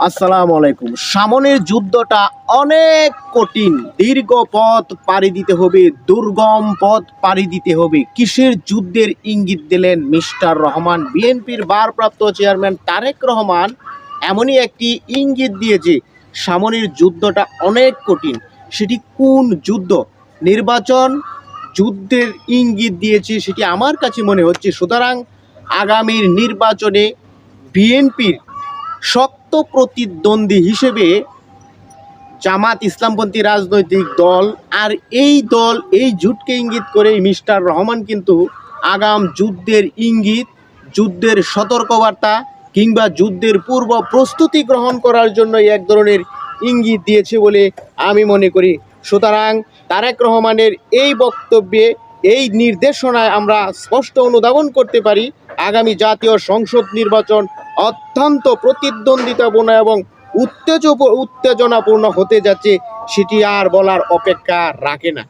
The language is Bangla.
আসসালামু আলাইকুম। সামনের যুদ্ধটা অনেক কঠিন, দীর্ঘ পথ পাড়ি দিতে হবে, দুর্গম পথ পাড়ি দিতে হবে। কিসের যুদ্ধের ইঙ্গিত দিলেন মিস্টার রহমান? বিএনপির ভারপ্রাপ্ত চেয়ারম্যান তারেক রহমান এমনই একটি ইঙ্গিত দিয়েছে, সামনের যুদ্ধটা অনেক কঠিন। সেটি কোন যুদ্ধ? নির্বাচন যুদ্ধের ইঙ্গিত দিয়েছে সেটি আমার কাছে মনে হচ্ছে। সুতরাং আগামীর নির্বাচনে বিএনপির শক্ত প্রতিদ্বন্দ্বী হিসেবে জামাত ইসলামপন্থী রাজনৈতিক দল, আর এই দল এই জোটকে ইঙ্গিত করেই মিস্টার রহমান কিন্তু আগাম যুদ্ধের ইঙ্গিত, যুদ্ধের সতর্কবার্তা কিংবা যুদ্ধের পূর্ব প্রস্তুতি গ্রহণ করার জন্য এক ধরনের ইঙ্গিত দিয়েছে বলে আমি মনে করি। সুতরাং তারেক রহমানের এই বক্তব্যে, এই নির্দেশনায় আমরা স্পষ্ট অনুধাবন করতে পারি আগামী জাতীয় সংসদ নির্বাচন অত্যন্ত প্রতিদ্বন্দ্বিতাপূর্ণ এবং উত্তেজনাপূর্ণ হতে যাচ্ছে। সেটি আর বলার অপেক্ষা রাখে না।